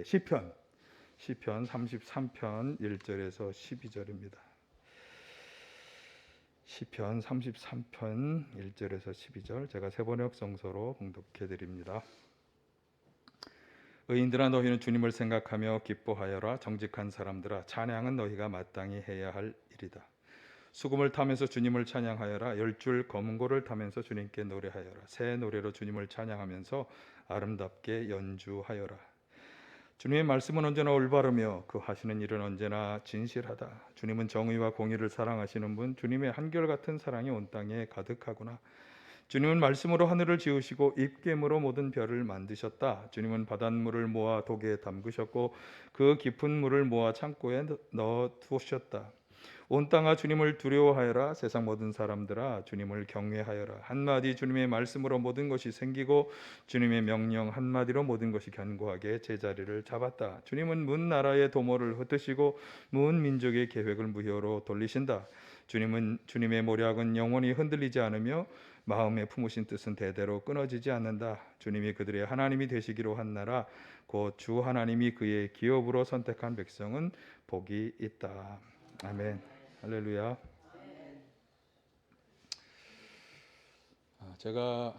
시편 33편 1절에서 12절입니다. 시편 33편 1절에서 12절 제가 세번역 성서로 봉독해 드립니다. 의인들아 너희는 주님을 생각하며 기뻐하여라. 정직한 사람들아 찬양은 너희가 마땅히 해야 할 일이다. 수금을 타면서 주님을 찬양하여라. 10줄 검은고를 타면서 주님께 노래하여라. 새 노래로 주님을 찬양하면서 아름답게 연주하여라. 주님의 말씀은 언제나 올바르며 그 하시는 일은 언제나 진실하다. 주님은 정의와 공의를 사랑하시는 분, 주님의 한결같은 사랑이 온 땅에 가득하구나. 주님은 말씀으로 하늘을 지으시고 입김으로 모든 별을 만드셨다. 주님은 바닷물을 모아 독에 담그셨고 그 깊은 물을 모아 창고에 넣어 두셨다. 온 땅아 주님을 두려워하여라. 세상 모든 사람들아 주님을 경외하여라. 한마디 주님의 말씀으로 모든 것이 생기고 주님의 명령 한마디로 모든 것이 견고하게 제자리를 잡았다. 주님은 문 나라의 도모를 흩으시고 문 민족의 계획을 무효로 돌리신다. 주님은 주님의 모략은 영원히 흔들리지 않으며 마음에 품으신 뜻은 대대로 끊어지지 않는다. 주님이 그들의 하나님이 되시기로 한 나라 곧 주 하나님이 그의 기업으로 선택한 백성은 복이 있다. 아멘. 할렐루야. 제가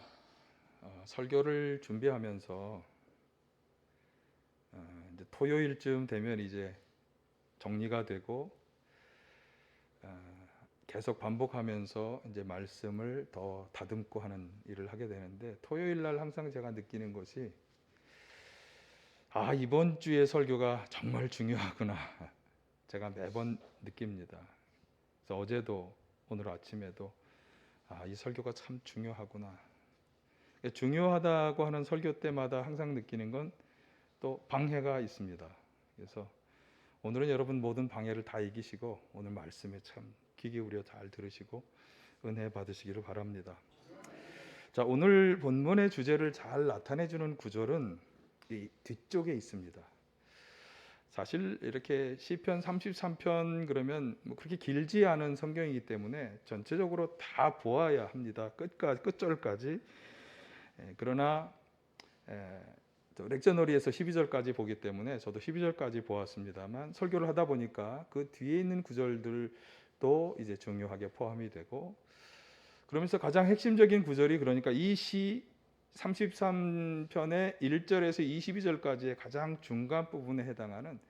설교를 준비하면서 이제 토요일쯤 되면 이제 정리가 되고 계속 반복하면서 이제 말씀을 더 다듬고 하는 일을 하게 되는데 토요일 날 항상 제가 느끼는 것이 이번 주의 설교가 정말 중요하구나. 제가 매번 느낍니다. 그래서 어제도 오늘 아침에도 이 설교가 참 중요하구나. 중요하다고 하는 설교 때마다 항상 느끼는 건 또 방해가 있습니다. 그래서 오늘은 여러분 모든 방해를 다 이기시고 오늘 말씀에 참 귀 기울여 잘 들으시고 은혜 받으시기를 바랍니다. 자, 오늘 본문의 주제를 잘 나타내주는 구절은 이 뒤쪽에 있습니다. 사실 이렇게 시편 33편 그러면 그렇게 길지 않은 성경이기 때문에 전체적으로 다 보아야 합니다. 끝절까지. 그러나 렉셔너리에서 12절까지 보기 때문에 저도 12절까지 보았습니다만 설교를 하다 보니까 그 뒤에 있는 구절들도 이제 중요하게 포함이 되고 그러면서 가장 핵심적인 구절이 그러니까 이 시 33편의 1절에서 22절까지의 가장 중간 부분에 해당하는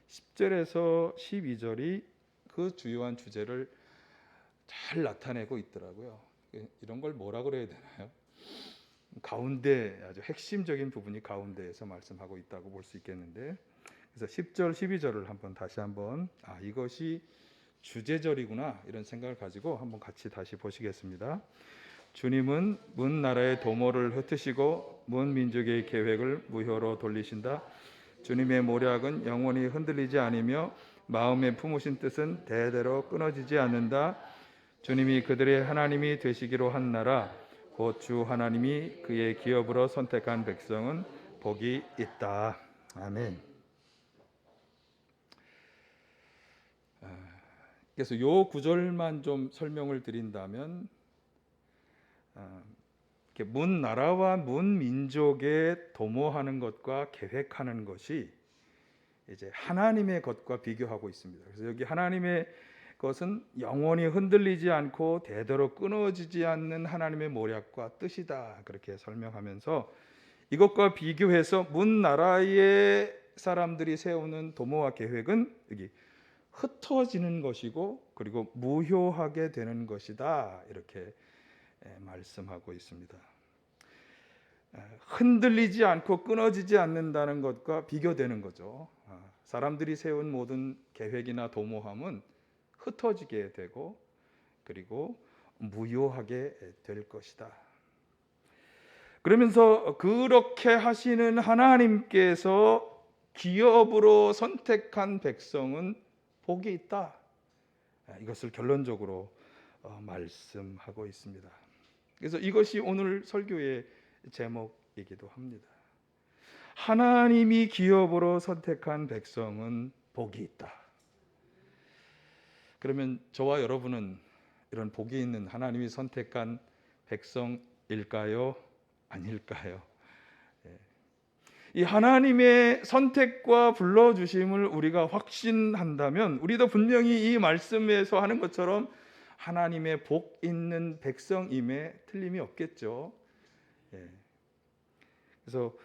10절에서 12절이 그 주요한 주제를 잘 나타내고 있더라고요. 이런 걸 뭐라 그래야 되나요? 가운데 아주 핵심적인 부분이 가운데에서 말씀하고 있다고 볼 수 있겠는데 그래서 10절, 12절을 다시 한번 이것이 주제절이구나 이런 생각을 가지고 한번 같이 다시 보시겠습니다. 주님은 문 나라의 도모를 흩으시고 문 민족의 계획을 무효로 돌리신다. 주님의 모략은 영원히 흔들리지 않으며 마음에 품으신 뜻은 대대로 끊어지지 않는다. 주님이 그들의 하나님이 되시기로 한 나라 곧 주 하나님이 그의 기업으로 선택한 백성은 복이 있다. 아멘. 그래서 요 구절만 좀 설명을 드린다면 문 나라와 문 민족에 도모하는 것과 계획하는 것이 이제 하나님의 것과 비교하고 있습니다. 그래서 여기 하나님의 것은 영원히 흔들리지 않고 대대로 끊어지지 않는 하나님의 모략과 뜻이다. 그렇게 설명하면서 이것과 비교해서 문 나라의 사람들이 세우는 도모와 계획은 여기 흩어지는 것이고 그리고 무효하게 되는 것이다. 이렇게 말씀하고 있습니다. 흔들리지 않고 끊어지지 않는다는 것과 비교되는 거죠. 사람들이 세운 모든 계획이나 도모함은 흩어지게 되고 그리고 무효하게 될 것이다. 그러면서 그렇게 하시는 하나님께서 기업으로 선택한 백성은 복이 있다. 이것을 결론적으로 말씀하고 있습니다. 그래서 이것이 오늘 설교의 제목이기도 합니다. 하나님이 기업으로 선택한 백성은 복이 있다. 그러면 저와 여러분은 이런 복이 있는 하나님이 선택한 백성일까요? 아닐까요? 이 하나님의 선택과 불러주심을 우리가 확신한다면 우리도 분명히 이 말씀에서 하는 것처럼 하나님의 복 있는 백성임에 틀림이 없겠죠. 예. 그래서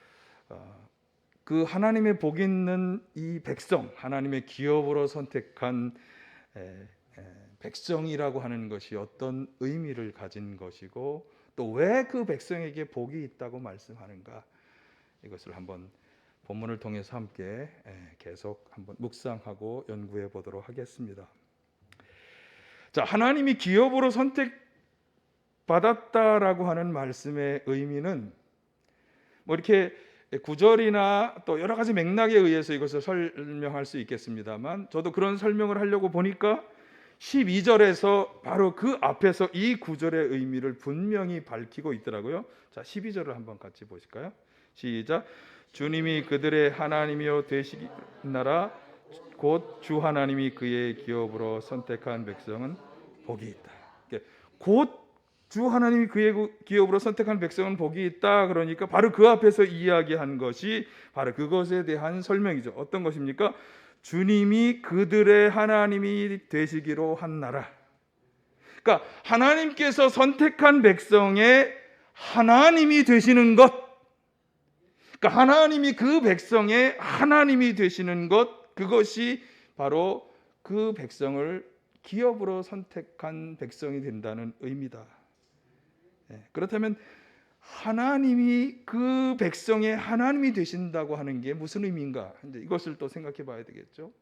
그 하나님의 복 있는 이 백성, 하나님의 기업으로 선택한 백성이라고 하는 것이 어떤 의미를 가진 것이고 또 왜 그 백성에게 복이 있다고 말씀하는가, 이것을 한번 본문을 통해서 함께 계속 한번 묵상하고 연구해 보도록 하겠습니다. 자, 하나님이 기업으로 선택받았다라고 하는 말씀의 의미는 뭐 이렇게 구절이나 또 여러 가지 맥락에 의해서 이것을 설명할 수 있겠습니다만, 저도 그런 설명을 하려고 보니까 12절에서 바로 그 앞에서 이 구절의 의미를 분명히 밝히고 있더라고요. 자, 12절을 한번 같이 보실까요? 시작. 주님이 그들의 하나님이여 되시나라. 곧 주 하나님이 그의 기업으로 선택한 백성은 복이 있다. 곧 주 하나님이 그의 기업으로 선택한 백성은 복이 있다. 그러니까 바로 그 앞에서 이야기한 것이 바로 그것에 대한 설명이죠. 어떤 것입니까? 주님이 그들의 하나님이 되시기로 한 나라. 그러니까 하나님께서 선택한 백성의 하나님이 되시는 것, 그러니까 하나님이 그 백성의 하나님이 되시는 것, 그것이 바로 그 백성을 기업으로 선택한 백성이 된다는 의미다. 그렇다면 하나님이 그 백성의 하나님이 되신다고 하는 게 무슨 의미인가? 이제 이것을 또 생각해 봐야 되겠죠.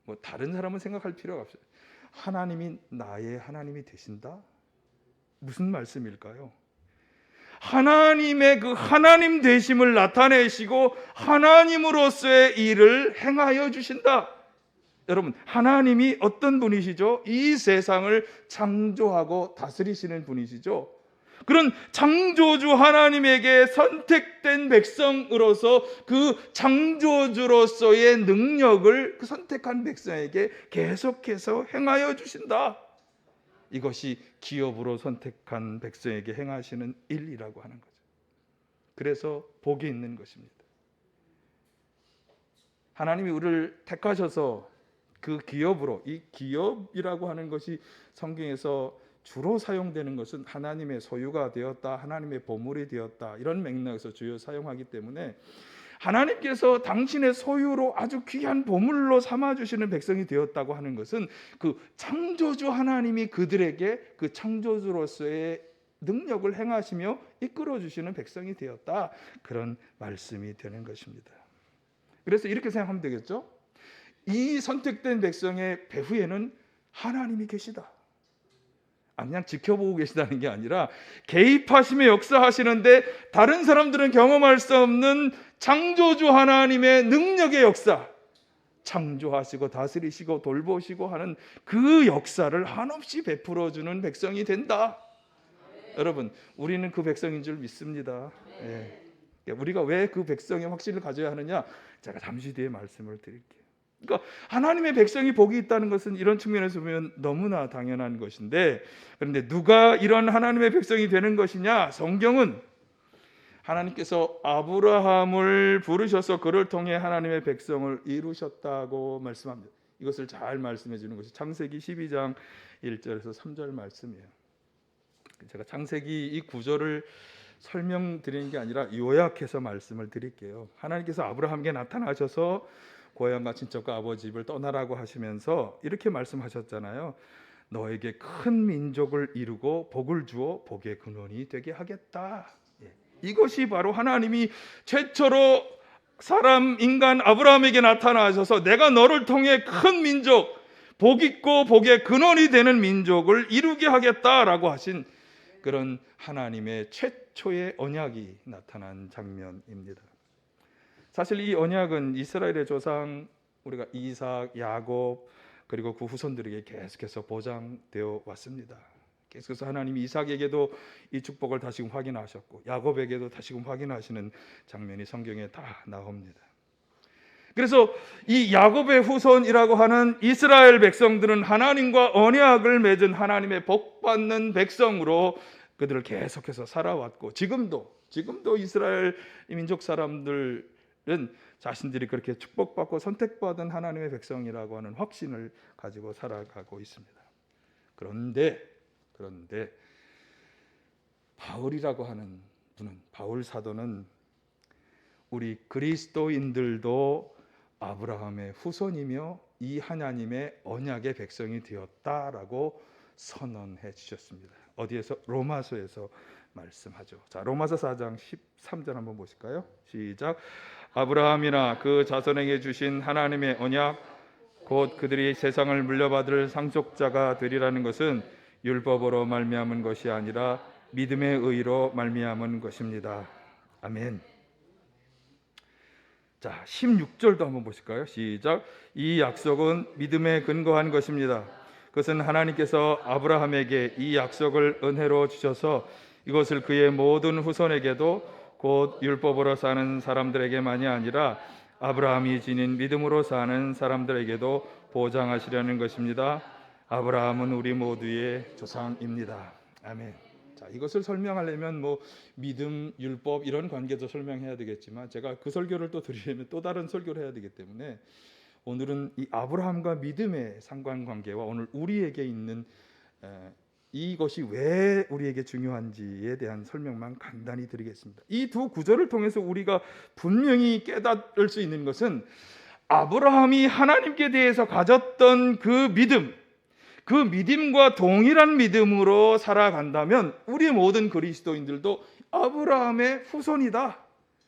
뭐 다른 사람은 생각할 필요가 없어요. 하나님이 나의 하나님이 되신다? 무슨 말씀일까요? 하나님의 그 하나님 되심을 나타내시고 하나님으로서의 일을 행하여 주신다. 여러분, 하나님이 어떤 분이시죠? 이 세상을 창조하고 다스리시는 분이시죠. 그런 창조주 하나님에게 선택된 백성으로서 그 창조주로서의 능력을 그 선택한 백성에게 계속해서 행하여 주신다. 이것이 기업으로 선택한 백성에게 행하시는 일이라고 하는 거죠. 그래서 복이 있는 것입니다. 하나님이 우리를 택하셔서 그 기업으로, 이 기업이라고 하는 것이 성경에서 주로 사용되는 것은 하나님의 소유가 되었다, 하나님의 보물이 되었다, 이런 맥락에서 주요 사용하기 때문에 하나님께서 당신의 소유로 아주 귀한 보물로 삼아주시는 백성이 되었다고 하는 것은 그 창조주 하나님이 그들에게 그 창조주로서의 능력을 행하시며 이끌어주시는 백성이 되었다, 그런 말씀이 되는 것입니다. 그래서 이렇게 생각하면 되겠죠. 이 선택된 백성의 배후에는 하나님이 계시다. 그냥 지켜보고 계시다는 게 아니라 개입하시며 역사하시는데 다른 사람들은 경험할 수 없는 창조주 하나님의 능력의 역사, 창조하시고 다스리시고 돌보시고 하는 그 역사를 한없이 베풀어주는 백성이 된다. 여러분, 우리는 그 백성인 줄 믿습니다. 우리가 왜 그 백성의 확신을 가져야 하느냐, 제가 잠시 뒤에 말씀을 드릴게요. 그러니까 하나님의 백성이 복이 있다는 것은 이런 측면에서 보면 너무나 당연한 것인데, 그런데 누가 이런 하나님의 백성이 되는 것이냐? 성경은 하나님께서 아브라함을 부르셔서 그를 통해 하나님의 백성을 이루셨다고 말씀합니다. 이것을 잘 말씀해 주는 것이 창세기 12장 1절에서 3절 말씀이에요. 제가 창세기 이 구절을 설명드리는 게 아니라 요약해서 말씀을 드릴게요. 하나님께서 아브라함에게 나타나셔서 고향과 친척과 아버지 집을 떠나라고 하시면서 이렇게 말씀하셨잖아요. 너에게 큰 민족을 이루고 복을 주어 복의 근원이 되게 하겠다. 이것이 바로 하나님이 최초로 사람 인간 아브라함에게 나타나셔서 내가 너를 통해 큰 민족, 복 있고 복의 근원이 되는 민족을 이루게 하겠다라고 하신 그런 하나님의 최초의 언약이 나타난 장면입니다. 사실 이 언약은 이스라엘의 조상 우리가 이삭, 야곱 그리고 그 후손들에게 계속해서 보장되어 왔습니다. 계속해서 하나님이 이삭에게도 이 축복을 다시금 확인하셨고 야곱에게도 다시금 확인하시는 장면이 성경에 다 나옵니다. 그래서 이 야곱의 후손이라고 하는 이스라엘 백성들은 하나님과 언약을 맺은 하나님의 복받는 백성으로 그들을 계속해서 살아왔고 지금도 지금도 이스라엘 민족 사람들은 자신들이 그렇게 축복받고 선택받은 하나님의 백성이라고 하는 확신을 가지고 살아가고 있습니다. 그런데 바울이라고 하는 분은, 바울 사도는 우리 그리스도인들도 아브라함의 후손이며 이 하나님의 언약의 백성이 되었다라고 선언해 주셨습니다. 어디에서? 로마서에서 말씀하죠. 자, 로마서 4장 13절 한번 보실까요? 시작. 아브라함이나 그 자손에게 주신 하나님의 언약 곧 그들이 세상을 물려받을 상속자가 되리라는 것은 율법으로 말미암은 것이 아니라 믿음의 의로 말미암은 것입니다. 아멘. 자, 16절도 한번 보실까요? 시작. 이 약속은 믿음에 근거한 것입니다. 그것은 하나님께서 아브라함에게 이 약속을 은혜로 주셔서 이것을 그의 모든 후손에게도 곧 율법으로 사는 사람들에게만이 아니라 아브라함이 지닌 믿음으로 사는 사람들에게도 보장하시려는 것입니다. 아브라함은 우리 모두의 조상입니다. 아멘. 자, 이것을 설명하려면 믿음, 율법 이런 관계도 설명해야 되겠지만 제가 그 설교를 또 드리려면 또 다른 설교를 해야 되기 때문에 오늘은 이 아브라함과 믿음의 상관관계와 오늘 우리에게 있는 이것이 왜 우리에게 중요한지에 대한 설명만 간단히 드리겠습니다. 이 두 구절을 통해서 우리가 분명히 깨달을 수 있는 것은 아브라함이 하나님께 대해서 가졌던 그 믿음과 동일한 믿음으로 살아간다면 우리 모든 그리스도인들도 아브라함의 후손이다.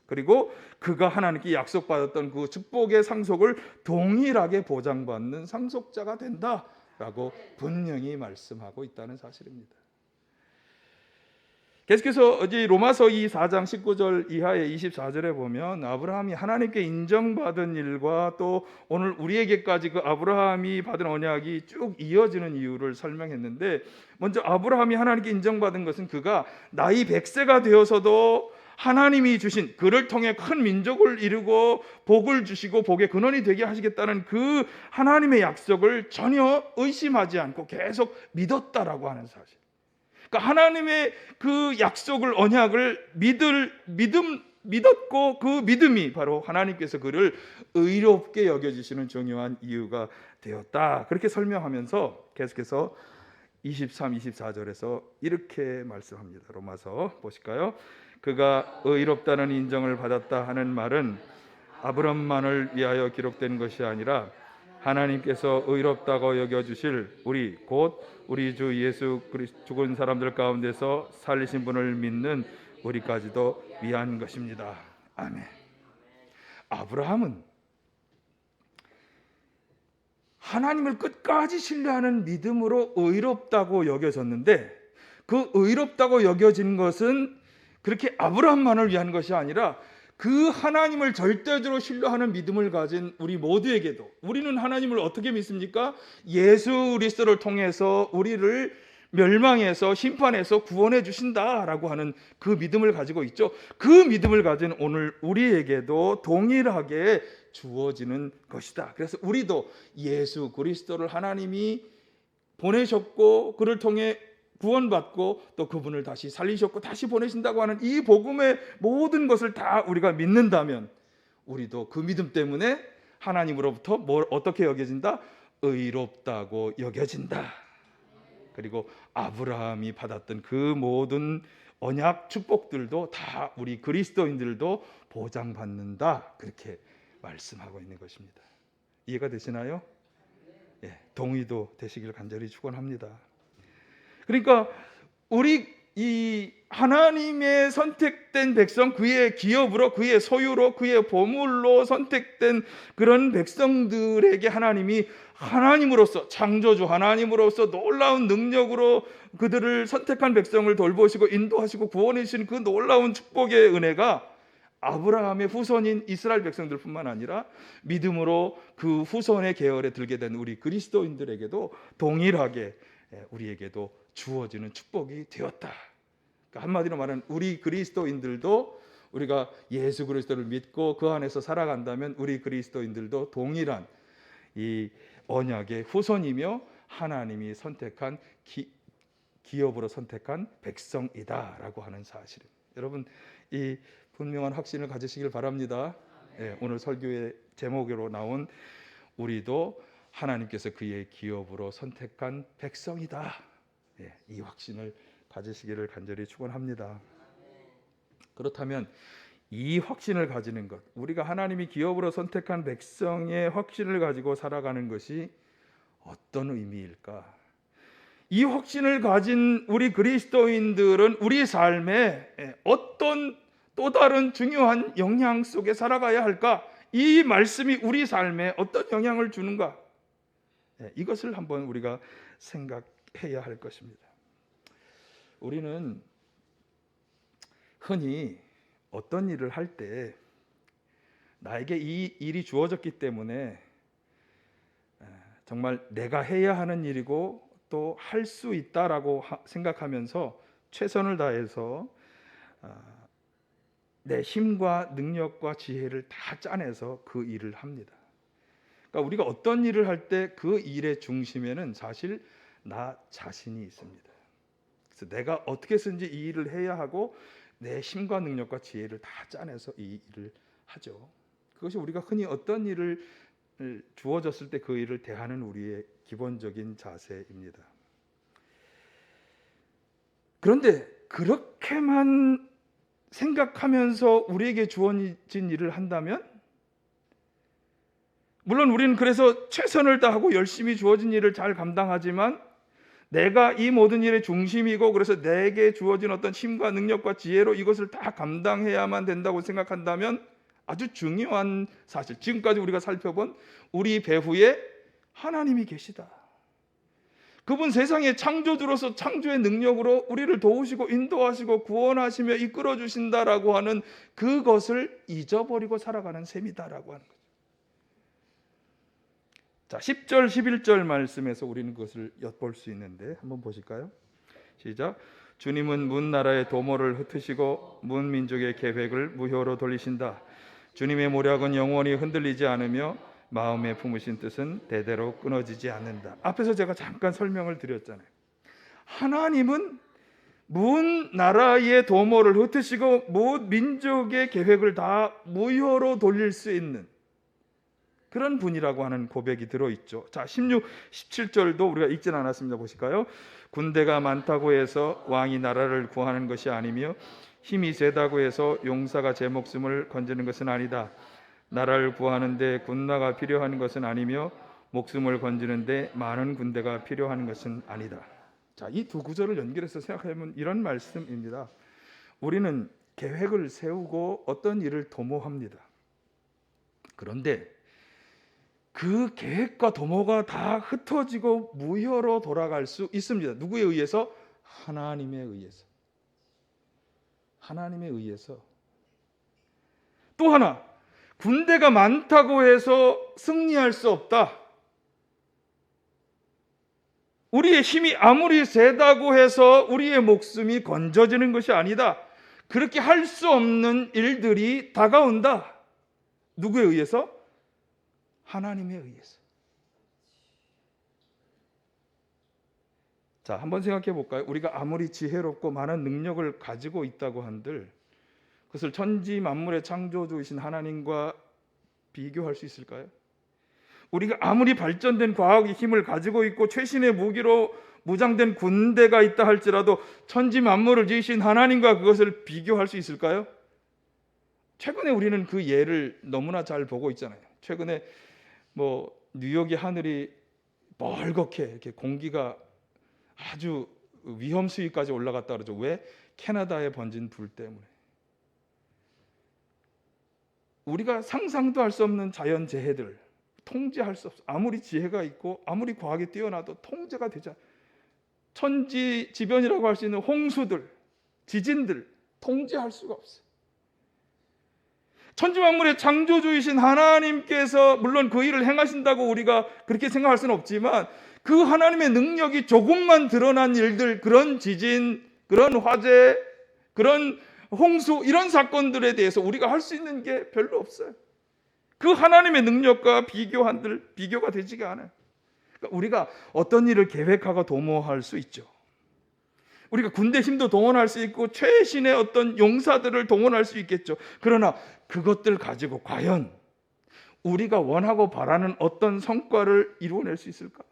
그리고 그가 하나님께 약속받았던 그 축복의 상속을 동일하게 보장받는 상속자가 된다라고 분명히 말씀하고 있다는 사실입니다. 계속해서 어제 로마서 4장 19절 이하의 24절에 보면 아브라함이 하나님께 인정받은 일과 또 오늘 우리에게까지 그 아브라함이 받은 언약이 쭉 이어지는 이유를 설명했는데, 먼저 아브라함이 하나님께 인정받은 것은 그가 나이 100세가 되어서도 하나님이 주신, 그를 통해 큰 민족을 이루고 복을 주시고 복의 근원이 되게 하시겠다는 그 하나님의 약속을 전혀 의심하지 않고 계속 믿었다라고 하는 사실. 그러니까 하나님의 그 약속을, 언약을 믿었고 그 믿음이 바로 하나님께서 그를 의롭게 여겨주시는 중요한 이유가 되었다. 그렇게 설명하면서 계속해서 23, 24절에서 이렇게 말씀합니다. 로마서 보실까요? 그가 의롭다는 인정을 받았다 하는 말은 아브람만을 위하여 기록된 것이 아니라 하나님께서 의롭다고 여겨주실 우리 곧 우리 주 예수 그리스도 죽은 사람들 가운데서 살리신 분을 믿는 우리까지도 위한 것입니다. 아멘. 아브라함은 하나님을 끝까지 신뢰하는 믿음으로 의롭다고 여겨졌는데, 그 의롭다고 여겨진 것은 그렇게 아브라함만을 위한 것이 아니라 그 하나님을 절대적으로 신뢰하는 믿음을 가진 우리 모두에게도, 우리는 하나님을 어떻게 믿습니까? 예수 그리스도를 통해서 우리를 멸망에서 심판에서 구원해 주신다라고 하는 그 믿음을 가지고 있죠. 그 믿음을 가진 오늘 우리에게도 동일하게 주어지는 것이다. 그래서 우리도 예수 그리스도를 하나님이 보내셨고 그를 통해 구원받고 또 그분을 다시 살리셨고 다시 보내신다고 하는 이 복음의 모든 것을 다 우리가 믿는다면 우리도 그 믿음 때문에 하나님으로부터 어떻게 여겨진다? 의롭다고 여겨진다. 그리고 아브라함이 받았던 그 모든 언약 축복들도 다 우리 그리스도인들도 보장받는다. 그렇게 말씀하고 있는 것입니다. 이해가 되시나요? 예, 동의도 되시길 간절히 축원합니다. 그러니까 우리 이 하나님의 선택된 백성, 그의 기업으로, 그의 소유로, 그의 보물로 선택된 그런 백성들에게 하나님이 하나님으로서, 창조주 하나님으로서 놀라운 능력으로 그들을 선택한 백성을 돌보시고 인도하시고 구원해 주신 그 놀라운 축복의 은혜가 아브라함의 후손인 이스라엘 백성들뿐만 아니라 믿음으로 그 후손의 계열에 들게 된 우리 그리스도인들에게도 동일하게 우리에게도 주어지는 축복이 되었다. 그러니까 한마디로 말하면 우리 그리스도인들도, 우리가 예수 그리스도를 믿고 그 안에서 살아간다면 우리 그리스도인들도 동일한 이 언약의 후손이며 하나님이 선택한 기업으로 선택한 백성이다라고 하는 사실입니다. 여러분, 이 분명한 확신을 가지시길 바랍니다. 예, 오늘 설교의 제목으로 나온 우리도 하나님께서 그의 기업으로 선택한 백성이다. 예, 이 확신을 가지시기를 간절히 축원합니다. 그렇다면 이 확신을 가지는 것, 우리가 하나님이 기업으로 선택한 백성의 확신을 가지고 살아가는 것이 어떤 의미일까? 이 확신을 가진 우리 그리스도인들은 우리 삶에 어떤 또 다른 중요한 영향 속에 살아가야 할까? 이 말씀이 우리 삶에 어떤 영향을 주는가? 이것을 한번 우리가 생각해야 할 것입니다. 우리는 흔히 어떤 일을 할 때 나에게 이 일이 주어졌기 때문에 정말 내가 해야 하는 일이고 또 할 수 있다라고 생각하면서 최선을 다해서 내 힘과 능력과 지혜를 다 짜내서 그 일을 합니다. 그러니까 우리가 어떤 일을 할 때 그 일의 중심에는 사실 나 자신이 있습니다. 그래서 내가 어떻게 해서든지 이 일을 해야 하고 내 힘과 능력과 지혜를 다 짜내서 이 일을 하죠. 그것이 우리가 흔히 어떤 일을 주어졌을 때 그 일을 대하는 우리의 기본적인 자세입니다. 그런데 그렇게만 생각하면서 우리에게 주어진 일을 한다면, 물론 우리는 그래서 최선을 다하고 열심히 주어진 일을 잘 감당하지만 내가 이 모든 일의 중심이고 그래서 내게 주어진 어떤 힘과 능력과 지혜로 이것을 다 감당해야만 된다고 생각한다면 아주 중요한 사실, 지금까지 우리가 살펴본 우리 배후에 하나님이 계시다. 그분 세상의 창조주로서 창조의 능력으로 우리를 도우시고 인도하시고 구원하시며 이끌어 주신다라고 하는 그것을 잊어버리고 살아가는 셈이다라고 하는 거죠. 자, 10절 11절 말씀에서 우리는 그것을 엿볼 수 있는데 한번 보실까요? 시작. 주님은 문 나라의 도모를 흩으시고 문 민족의 계획을 무효로 돌리신다. 주님의 모략은 영원히 흔들리지 않으며 마음에 품으신 뜻은 대대로 끊어지지 않는다. 앞에서 제가 잠깐 설명을 드렸잖아요. 하나님은 문 나라의 도모를 흩으시고 문 민족의 계획을 다 무효로 돌릴 수 있는 그런 분이라고 하는 고백이 들어있죠. 자, 16, 17절도 우리가 읽진 않았습니다. 보실까요? 군대가 많다고 해서 왕이 나라를 구하는 것이 아니며 힘이 세다고 해서 용사가 제 목숨을 건지는 것은 아니다. 나라를 구하는데 군나가 필요한 것은 아니며 목숨을 건지는데 많은 군대가 필요한 것은 아니다. 자, 이 두 구절을 연결해서 생각하면 이런 말씀입니다. 우리는 계획을 세우고 어떤 일을 도모합니다. 그런데 그 계획과 도모가 다 흩어지고 무효로 돌아갈 수 있습니다. 누구에 의해서? 하나님에 의해서. 하나님에 의해서. 또 하나, 군대가 많다고 해서 승리할 수 없다. 우리의 힘이 아무리 세다고 해서 우리의 목숨이 건져지는 것이 아니다. 그렇게 할 수 없는 일들이 다가온다. 누구에 의해서? 하나님에 의해서. 자, 한번 생각해 볼까요? 우리가 아무리 지혜롭고 많은 능력을 가지고 있다고 한들 그것을 천지 만물의 창조주이신 하나님과 비교할 수 있을까요? 우리가 아무리 발전된 과학의 힘을 가지고 있고 최신의 무기로 무장된 군대가 있다 할지라도 천지 만물을 지으신 하나님과 그것을 비교할 수 있을까요? 최근에 우리는 그 예를 너무나 잘 보고 있잖아요. 최근에 뉴욕의 하늘이 멀겋게 이렇게 공기가 아주 위험 수위까지 올라갔다 그러죠. 왜? 캐나다에 번진 불 때문에. 우리가 상상도 할 수 없는 자연 재해들 통제할 수 없어. 아무리 지혜가 있고 아무리 과학이 뛰어나도 통제가 되지 않아. 천지지변이라고 할 수 있는 홍수들, 지진들 통제할 수가 없어요. 천지만물의 창조주이신 하나님께서 물론 그 일을 행하신다고 우리가 그렇게 생각할 수는 없지만 그 하나님의 능력이 조금만 드러난 일들, 그런 지진, 그런 화재, 그런 홍수, 이런 사건들에 대해서 우리가 할 수 있는 게 별로 없어요. 그 하나님의 능력과 비교가 되지가 않아요. 그러니까 우리가 어떤 일을 계획하고 도모할 수 있죠. 우리가 군대 힘도 동원할 수 있고 최신의 어떤 용사들을 동원할 수 있겠죠. 그러나 그것들 가지고 과연 우리가 원하고 바라는 어떤 성과를 이루어낼 수 있을까?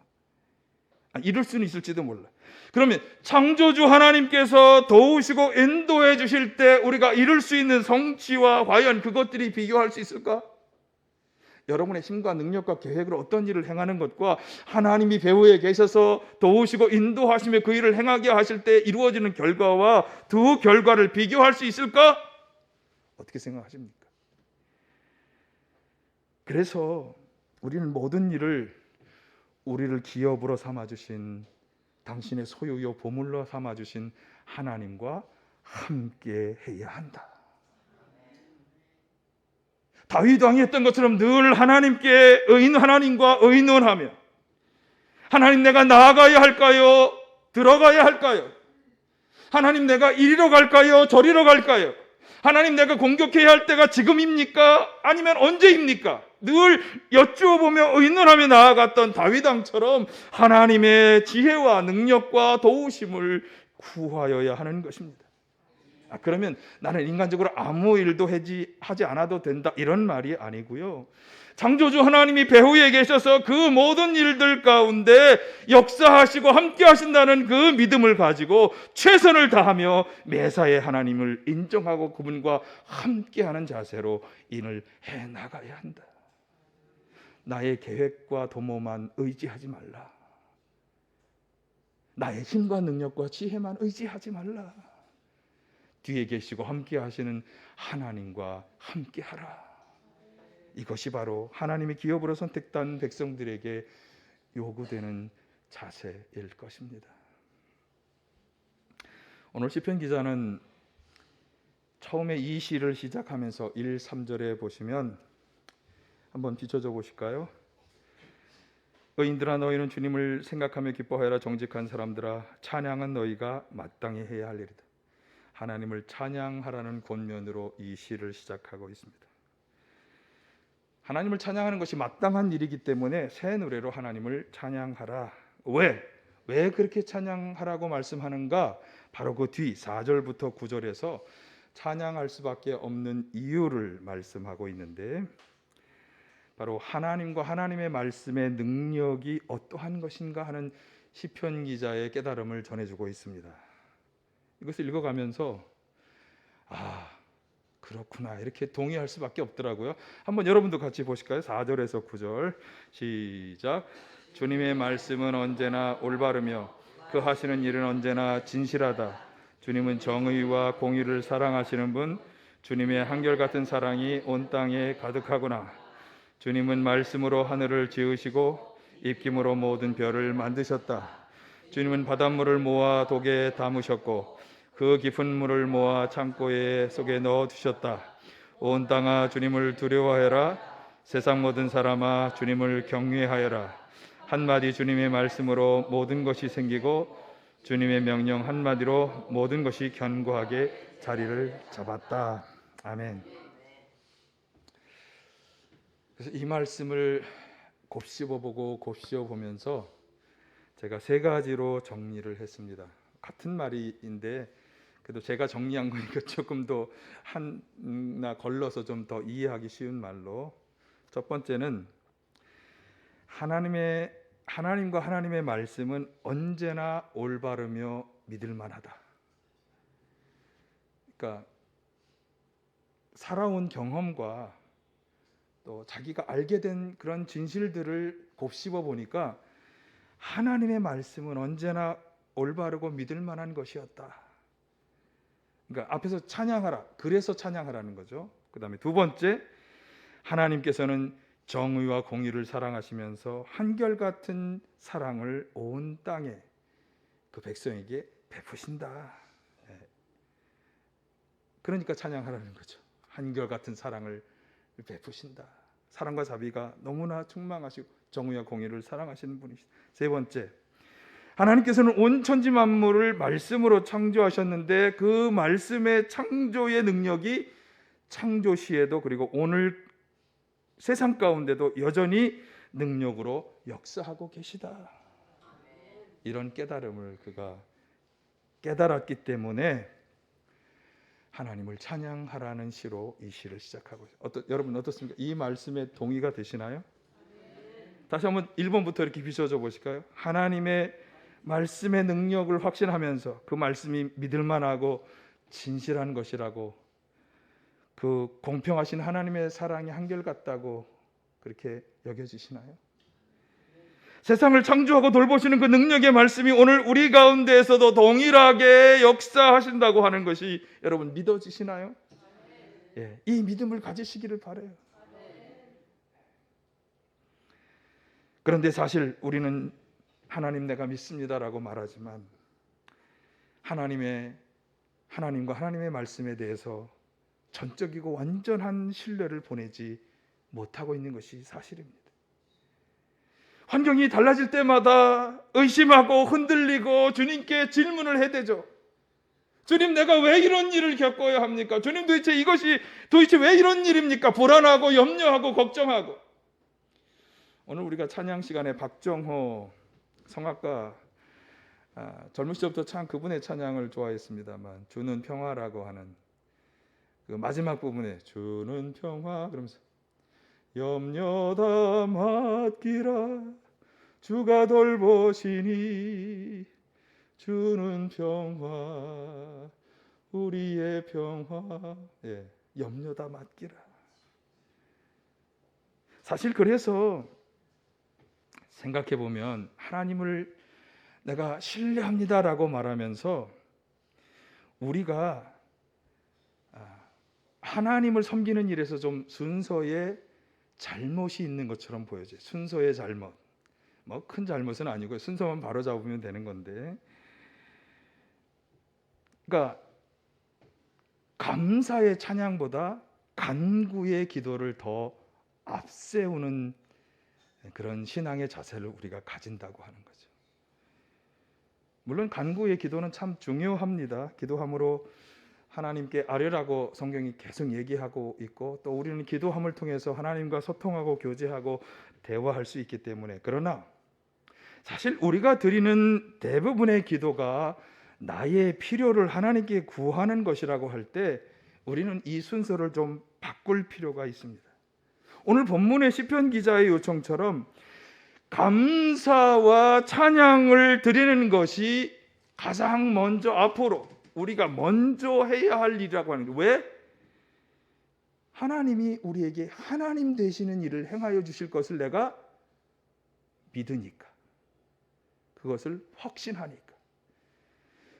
이룰 수는 있을지도 몰라. 그러면 창조주 하나님께서 도우시고 인도해 주실 때 우리가 이룰 수 있는 성취와 과연 그것들이 비교할 수 있을까? 여러분의 힘과 능력과 계획으로 어떤 일을 행하는 것과 하나님이 배후에 계셔서 도우시고 인도하시며 그 일을 행하게 하실 때 이루어지는 결과와 두 결과를 비교할 수 있을까? 어떻게 생각하십니까? 그래서 우리는 모든 일을 우리를 기업으로 삼아주신 당신의 소유요 보물로 삼아주신 하나님과 함께 해야 한다. 다윗 왕이 했던 것처럼 늘 하나님께 하나님과 의논하며 하나님 내가 나아가야 할까요? 들어가야 할까요? 하나님 내가 이리로 갈까요? 저리로 갈까요? 하나님 내가 공격해야 할 때가 지금입니까? 아니면 언제입니까? 늘 여쭈어보며 의논하며 나아갔던 다윗 왕처럼 하나님의 지혜와 능력과 도우심을 구하여야 하는 것입니다. 그러면 나는 인간적으로 아무 일도 하지 않아도 된다 이런 말이 아니고요. 창조주 하나님이 배후에 계셔서 그 모든 일들 가운데 역사하시고 함께 하신다는 그 믿음을 가지고 최선을 다하며 매사에 하나님을 인정하고 그분과 함께하는 자세로 일을 해나가야 한다. 나의 계획과 도모만 의지하지 말라. 나의 힘과 능력과 지혜만 의지하지 말라. 뒤에 계시고 함께 하시는 하나님과 함께 하라. 이것이 바로 하나님의 기업으로 선택된 백성들에게 요구되는 자세일 것입니다. 오늘 시편 기자는 처음에 이 시를 시작하면서 1, 3절에 보시면 한번 비춰줘 보실까요? 의인들아 너희는 주님을 생각하며 기뻐하여라. 정직한 사람들아 찬양은 너희가 마땅히 해야 할 일이다. 하나님을 찬양하라는 권면으로 이 시를 시작하고 있습니다. 하나님을 찬양하는 것이 마땅한 일이기 때문에 새 노래로 하나님을 찬양하라. 왜 그렇게 찬양하라고 말씀하는가? 바로 그 뒤 4절부터 9절에서 찬양할 수밖에 없는 이유를 말씀하고 있는데 바로 하나님과 하나님의 말씀의 능력이 어떠한 것인가 하는 시편 기자의 깨달음을 전해주고 있습니다. 이것을 읽어가면서 그렇구나 이렇게 동의할 수밖에 없더라고요. 한번 여러분도 같이 보실까요? 4절에서 9절 시작. 주님의 말씀은 언제나 올바르며 그 하시는 일은 언제나 진실하다. 주님은 정의와 공의를 사랑하시는 분, 주님의 한결같은 사랑이 온 땅에 가득하구나. 주님은 말씀으로 하늘을 지으시고 입김으로 모든 별을 만드셨다. 주님은 바닷물을 모아 독에 담으셨고 그 깊은 물을 모아 창고에 속에 넣어두셨다. 온 땅아 주님을 두려워하여라. 세상 모든 사람아 주님을 경외하여라. 한마디 주님의 말씀으로 모든 것이 생기고 주님의 명령 한마디로 모든 것이 견고하게 자리를 잡았다. 아멘. 그래서 이 말씀을 곱씹어보고 곱씹어보면서 제가 세 가지로 정리를 했습니다. 같은 말인데 그래도 제가 정리한 거니까 조금 더 하나 걸러서 좀 더 이해하기 쉬운 말로, 첫 번째는 하나님과 하나님의 말씀은 언제나 올바르며 믿을 만하다. 그러니까 살아온 경험과 또 자기가 알게 된 그런 진실들을 곱씹어 보니까 하나님의 말씀은 언제나 올바르고 믿을 만한 것이었다. 그러니까 앞에서 찬양하라, 그래서 찬양하라는 거죠. 그 다음에 두 번째, 하나님께서는 정의와 공의를 사랑하시면서 한결같은 사랑을 온 땅에 그 백성에게 베푸신다. 그러니까 찬양하라는 거죠. 한결같은 사랑을 베푸신다. 사랑과 자비가 너무나 충만하시고 정의와 공의를 사랑하시는 분이시다. 세 번째, 하나님께서는 온 천지 만물을 말씀으로 창조하셨는데 그 말씀의 창조의 능력이 창조 시에도 그리고 오늘 세상 가운데도 여전히 능력으로 역사하고 계시다. 이런 깨달음을 그가 깨달았기 때문에 하나님을 찬양하라는 시로 이 시를 시작하고 있어요. 여러분 어떻습니까? 이 말씀에 동의가 되시나요? 다시 한번 1번부터 이렇게 비춰줘 보실까요? 하나님의 말씀의 능력을 확신하면서 그 말씀이 믿을만하고 진실한 것이라고, 그 공평하신 하나님의 사랑이 한결같다고 그렇게 여겨지시나요? 세상을 창조하고 돌보시는 그 능력의 말씀이 오늘 우리 가운데에서도 동일하게 역사하신다고 하는 것이 여러분 믿어지시나요? 예, 이 믿음을 가지시기를 바라요. 그런데 사실 우리는 하나님 내가 믿습니다라고 말하지만 하나님과 하나님의 말씀에 대해서 전적이고 완전한 신뢰를 보내지 못하고 있는 것이 사실입니다. 환경이 달라질 때마다 의심하고 흔들리고 주님께 질문을 해대죠. 주님, 내가 왜 이런 일을 겪어야 합니까? 주님, 도대체 왜 이런 일입니까? 불안하고 염려하고 걱정하고. 오늘 우리가 찬양 시간에 박정호 성악가, 젊은 시절부터 참 그분의 찬양을 좋아했습니다만 주는 평화라고 하는 그 마지막 부분에 주는 평화 그러면서 염려다 맡기라 주가 돌보시니 주는 평화 우리의 평화. 예, 염려다 맡기라. 사실 그래서 생각해 보면 하나님을 내가 신뢰합니다라고 말하면서 우리가 하나님을 섬기는 일에서 좀 순서에 잘못이 있는 것처럼 보여져요. 순서의 잘못. 뭐 큰 잘못은 아니고요. 순서만 바로 잡으면 되는 건데. 그러니까 감사의 찬양보다 간구의 기도를 더 앞세우는 그런 신앙의 자세를 우리가 가진다고 하는 거죠. 물론 간구의 기도는 참 중요합니다. 기도함으로 하나님께 아뢰라고 성경이 계속 얘기하고 있고, 또 우리는 기도함을 통해서 하나님과 소통하고 교제하고 대화할 수 있기 때문에. 그러나 사실 우리가 드리는 대부분의 기도가 나의 필요를 하나님께 구하는 것이라고 할 때 우리는 이 순서를 좀 바꿀 필요가 있습니다. 오늘 본문의 시편 기자의 요청처럼 감사와 찬양을 드리는 것이 가장 먼저 앞으로 우리가 먼저 해야 할 일이라고 하는 게, 왜? 하나님이 우리에게 하나님 되시는 일을 행하여 주실 것을 내가 믿으니까, 그것을 확신하니까.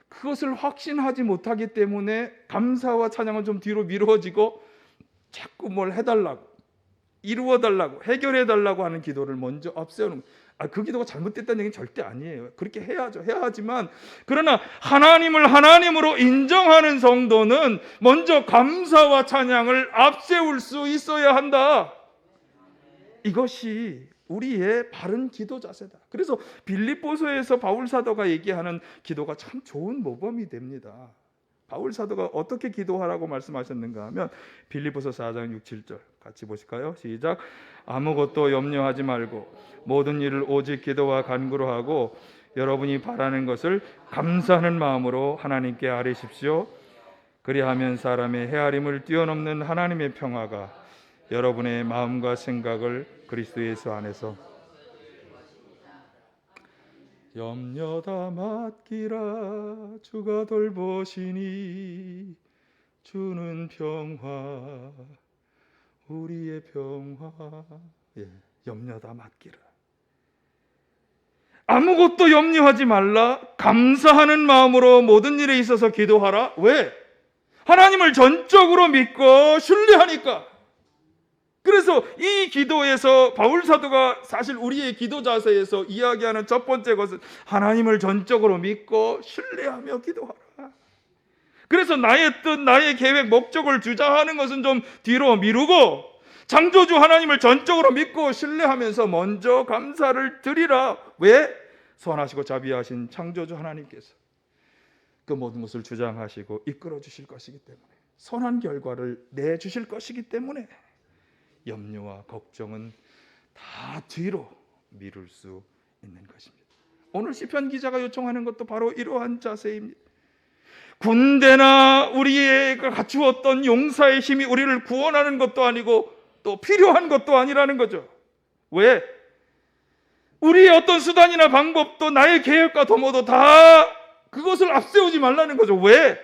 그것을 확신하지 못하기 때문에 감사와 찬양은 좀 뒤로 미루어지고 자꾸 뭘 해달라고, 이루어달라고, 해결해달라고 하는 기도를 먼저 앞세우는 거예요. 그 기도가 잘못됐다는 얘기는 절대 아니에요. 그렇게 해야죠. 해야 하지만, 그러나 하나님을 하나님으로 인정하는 성도는 먼저 감사와 찬양을 앞세울 수 있어야 한다. 이것이 우리의 바른 기도 자세다. 그래서 빌립보서에서 바울 사도가 얘기하는 기도가 참 좋은 모범이 됩니다. 바울 사도가 어떻게 기도하라고 말씀하셨는가 하면 빌립보서 4장 6, 7절 같이 보실까요? 시작. 아무것도 염려하지 말고 모든 일을 오직 기도와 간구로 하고 여러분이 바라는 것을 감사하는 마음으로 하나님께 아뢰십시오. 그리하면 사람의 헤아림을 뛰어넘는 하나님의 평화가 여러분의 마음과 생각을 그리스도 예수 안에서 염려다 맡기라 주가 돌보시니 주는 평화 우리의 평화. 예, 염려다 맡기라. 아무것도 염려하지 말라. 감사하는 마음으로 모든 일에 있어서 기도하라. 왜? 하나님을 전적으로 믿고 신뢰하니까. 그래서 이 기도에서 바울 사도가 사실 우리의 기도 자세에서 이야기하는 첫 번째 것은 하나님을 전적으로 믿고 신뢰하며 기도하라. 그래서 나의 뜻, 나의 계획, 목적을 주장하는 것은 좀 뒤로 미루고 창조주 하나님을 전적으로 믿고 신뢰하면서 먼저 감사를 드리라. 왜? 선하시고 자비하신 창조주 하나님께서 그 모든 것을 주장하시고 이끌어 주실 것이기 때문에, 선한 결과를 내주실 것이기 때문에 염려와 걱정은 다 뒤로 미룰 수 있는 것입니다. 오늘 시편 기자가 요청하는 것도 바로 이러한 자세입니다. 군대나 우리가 갖추었던 용사의 힘이 우리를 구원하는 것도 아니고 또 필요한 것도 아니라는 거죠. 왜? 우리의 어떤 수단이나 방법도 나의 계획과 도모도 다 그것을 앞세우지 말라는 거죠. 왜?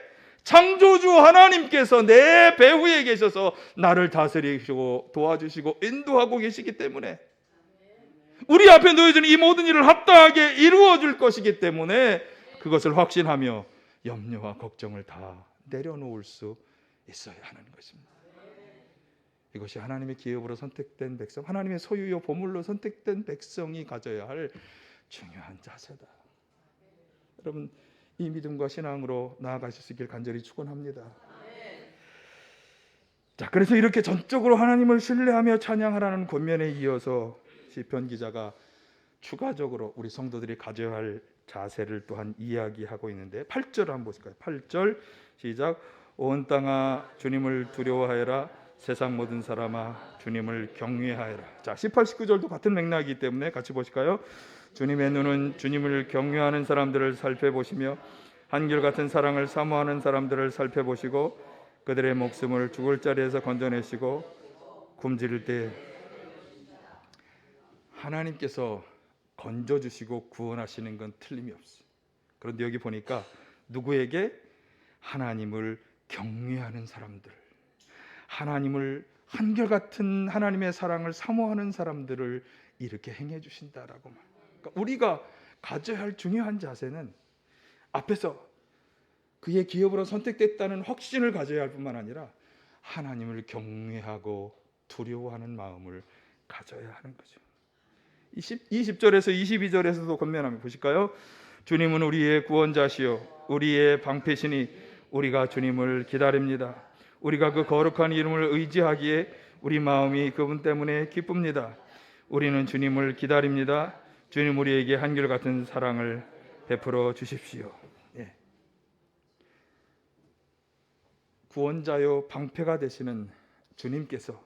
창조주 하나님께서 내 배후에 계셔서 나를 다스리시고 도와주시고 인도하고 계시기 때문에, 우리 앞에 놓여진 이 모든 일을 합당하게 이루어 줄 것이기 때문에 그것을 확신하며 염려와 걱정을 다 내려놓을 수 있어야 하는 것입니다. 이것이 하나님의 기업으로 선택된 백성, 하나님의 소유요 보물로 선택된 백성이 가져야 할 중요한 자세다. 여러분, 이 믿음과 신앙으로 나아가실 수 있길 간절히 축원합니다. 자, 그래서 이렇게 전적으로 하나님을 신뢰하며 찬양하라는 권면에 이어서 시편 기자가 추가적으로 우리 성도들이 가져야 할 자세를 또한 이야기하고 있는데, 8절 한번 보실까요? 8절 시작. 온 땅아 주님을 두려워하여라. 세상 모든 사람아 주님을 경외하여라. 자, 18, 19절도 같은 맥락이기 때문에 같이 보실까요? 주님의 눈은 주님을 경외하는 사람들을 살펴보시며 한결같은 사랑을 사모하는 사람들을 살펴보시고 그들의 목숨을 죽을 자리에서 건져내시고 굶주릴 때 하나님께서 건져주시고 구원하시는 건 틀림이 없어요. 그런데 여기 보니까 누구에게? 하나님을 경외하는 사람들, 하나님을 한결같은 하나님의 사랑을 사모하는 사람들을 이렇게 행해 주신다라고 말. 그러니까 우리가 가져야 할 중요한 자세는 앞에서 그의 기업으로 선택됐다는 확신을 가져야 할 뿐만 아니라 하나님을 경외하고 두려워하는 마음을 가져야 하는 거죠. 20절에서 22절에서도 권면하면 보실까요? 주님은 우리의 구원자시요 우리의 방패시니 우리가 주님을 기다립니다. 우리가 그 거룩한 이름을 의지하기에 우리 마음이 그분 때문에 기쁩니다. 우리는 주님을 기다립니다. 주님 우리에게 한결같은 사랑을 베풀어 주십시오. 예. 구원자요 방패가 되시는 주님께서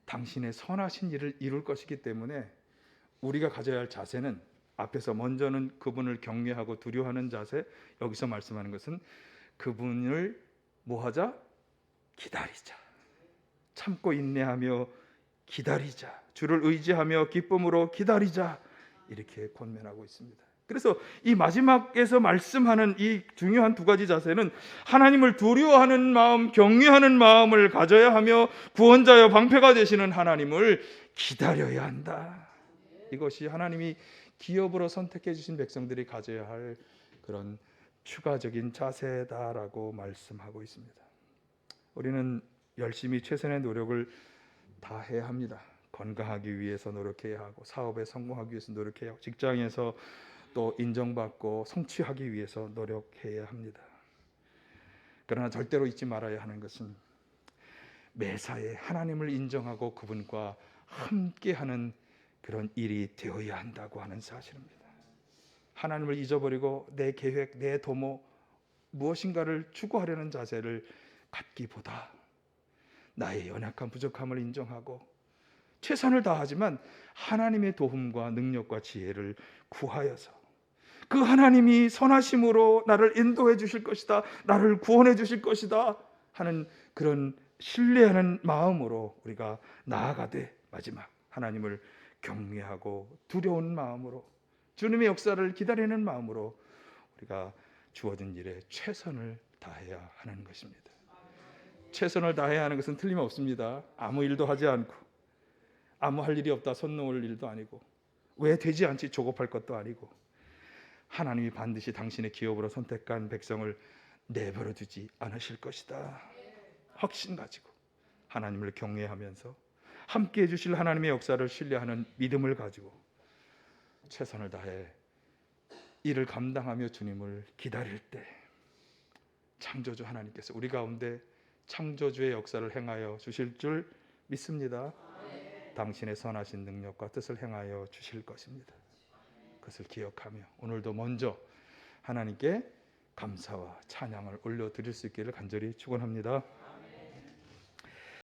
당신의 선하신 일을 이룰 것이기 때문에 우리가 가져야 할 자세는 앞에서 먼저는 그분을 경외하고 두려워하는 자세, 여기서 말씀하는 것은 그분을 뭐하자? 기다리자. 참고 인내하며 기다리자. 주를 의지하며 기쁨으로 기다리자. 이렇게 권면하고 있습니다. 그래서 이 마지막에서 말씀하는 이 중요한 두 가지 자세는 하나님을 두려워하는 마음, 경외하는 마음을 가져야 하며 구원자여 방패가 되시는 하나님을 기다려야 한다. 이것이 하나님이 기업으로 선택해 주신 백성들이 가져야 할 그런 추가적인 자세다라고 말씀하고 있습니다. 우리는 열심히 최선의 노력을 다 해야 합니다. 건강하기 위해서 노력해야 하고, 사업에 성공하기 위해서 노력해야 하고, 직장에서 또 인정받고 성취하기 위해서 노력해야 합니다. 그러나 절대로 잊지 말아야 하는 것은 매사에 하나님을 인정하고 그분과 함께하는 그런 일이 되어야 한다고 하는 사실입니다. 하나님을 잊어버리고 내 계획, 내 도모 무엇인가를 추구하려는 자세를 갖기보다 나의 연약한 부족함을 인정하고 최선을 다하지만 하나님의 도움과 능력과 지혜를 구하여서 그 하나님이 선하심으로 나를 인도해 주실 것이다, 나를 구원해 주실 것이다 하는 그런 신뢰하는 마음으로 우리가 나아가되, 마지막 하나님을 경외하고 두려운 마음으로 주님의 역사를 기다리는 마음으로 우리가 주어진 일에 최선을 다해야 하는 것입니다. 최선을 다해야 하는 것은 틀림없습니다. 아무 일도 하지 않고 아무 할 일이 없다 손 놓을 일도 아니고 왜 되지 않지 조급할 것도 아니고, 하나님이 반드시 당신의 기업으로 선택한 백성을 내버려 두지 않으실 것이다 확신 가지고 하나님을 경외하면서 함께해 주실 하나님의 역사를 신뢰하는 믿음을 가지고 최선을 다해 일을 감당하며 주님을 기다릴 때 창조주 하나님께서 우리 가운데 창조주의 역사를 행하여 주실 줄 믿습니다. 당신의 선하신 능력과 뜻을 행하여 주실 것입니다. 그것을 기억하며 오늘도 먼저 하나님께 감사와 찬양을 올려드릴 수 있기를 간절히 축원합니다.